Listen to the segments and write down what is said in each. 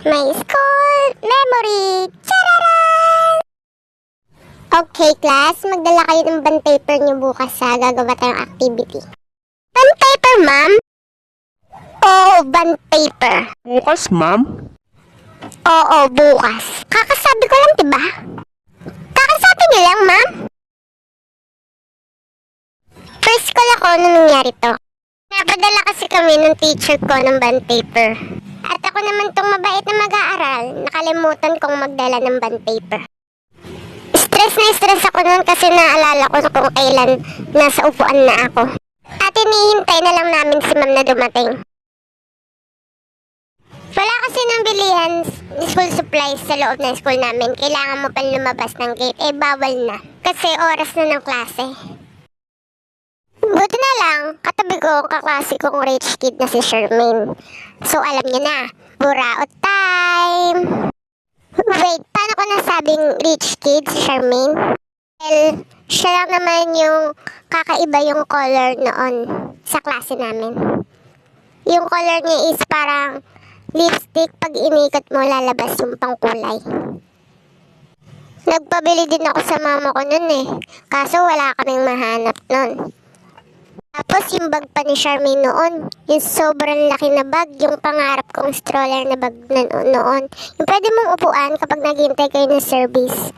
My school memory! Chararan! Okay, class. Magdala kayo ng bond paper niyo bukas sa gagawa tayong activity. Bond paper, ma'am? Oo, bond paper. Bukas, ma'am? Oo, bukas. Kakasabi ko lang, diba? Kakasabi niyo lang, ma'am? First call ako nung nangyari to. Napadala kasi kami ng teacher ko ng bond paper. At ako naman tong mabait na mag-aaral, nakalimutan kong magdala ng bond paper. Stress ako noon kasi naalala ko kung kailan nasa upuan na ako. At hinihintay na lang namin si ma'am na dumating. Wala kasi nang bilihan school supplies sa loob ng school namin. Kailangan mo pang lumabas ng gate. Eh, bawal na. Kasi oras na ng klase. Buti na lang, katabi ko ang kaklase kong rich kid na si Shermaine. So, alam niyo na, buraot time! Wait, paano ko nasabing rich kid si Shermaine? Well, siya lang naman yung kakaiba yung color noon sa klase namin. Yung color niya is parang lipstick, pag inikot mo lalabas yung pangkulay. Nagpabili din ako sa mama ko nun eh, kaso wala kaming mahanap nun. Tapos yung bag pa ni Charmaine noon, yung sobrang laki na bag, yung pangarap kong stroller na bag na noon. Yung pwede mong upuan kapag naghihintay kayo ng service.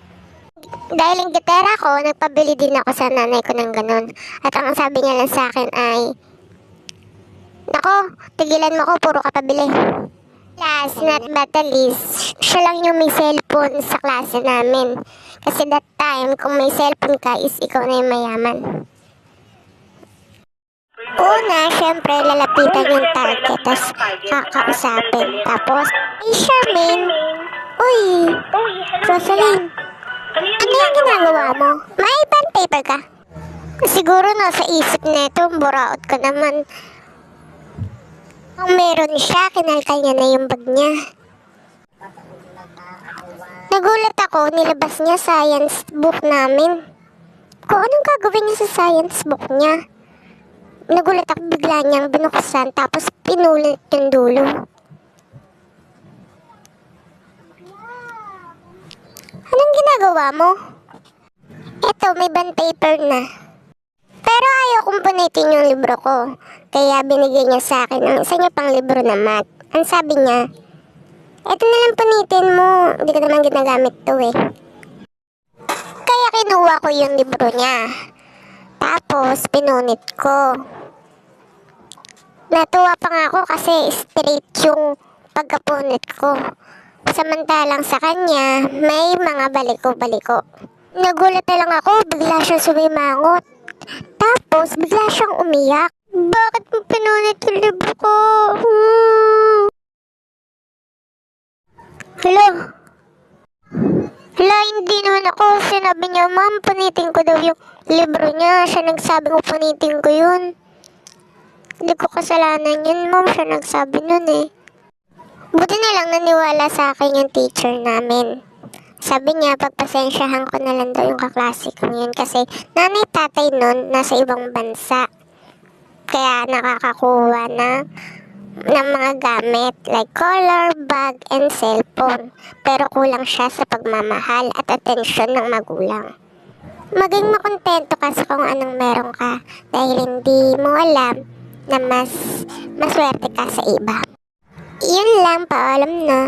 Dahil yung gitara ko, nagpabili din ako sa nanay ko ng ganun. At ang sabi niya lang sa akin ay, "Nako, tigilan mo ko, puro ka pabili." Last not but the least, siya lang yung may cellphone sa klase namin. Kasi that time, kung may cellphone ka, is ikaw na yung mayaman. Una, syempre, lalapitan yung target, tapos kakausapin. Tapos, "Hey, Charmaine! Uy, Rosaline! Ano yung ginagawa mo? May bond paper ka?" Siguro nasa isip neto, buraot ka naman. Kung meron siya, kinalkal niya na yung bag niya. Nagulat ako, nilabas niya science book namin. Kung anong gagawin niya sa science book niya? Nagulat ako, bigla niyang binuksan, tapos pinulit yung dulo. Anong ginagawa mo? Eto, may bond paper na. Pero ayaw kong punitin yung libro ko. Kaya binigay niya sa akin ang isa niya pang libro na math. Ang sabi niya, "Eto na lang punitin mo. Hindi ko naman ginagamit to eh." Kaya kinuha ko yung libro niya. Tapos, pinunit ko. Natuwa pa nga ako kasi straight yung pagkapunit ko. Samantalang sa kanya, may mga baliko-baliko. Nagulat na lang ako, bigla siyang sumimangot. Tapos, bigla siyang umiyak. "Bakit mo pinunit yung libro ko?" Hello? Hala, hindi naman ako. Sinabi niya, "Ma'am, punitin ko daw yung libro niya." Siya nagsabi ko punitin ko yun. Hindi ko kasalanan yun, ma'am. Siya nagsabi nun eh. Buti na lang naniwala sa akin yung teacher namin. Sabi niya, pagpasensyahan ko na lang daw yung kaklase ko yun kasi nanay tatay nun nasa ibang bansa. Kaya nakakakuha ng mga gamit like collar, bag, and cellphone. Pero kulang siya sa pagmamahal at atensyon ng magulang. Maging makontento ka sa kung anong meron ka dahil hindi mo alam na mas maswerte ka sa iba. Yun lang, paalam na.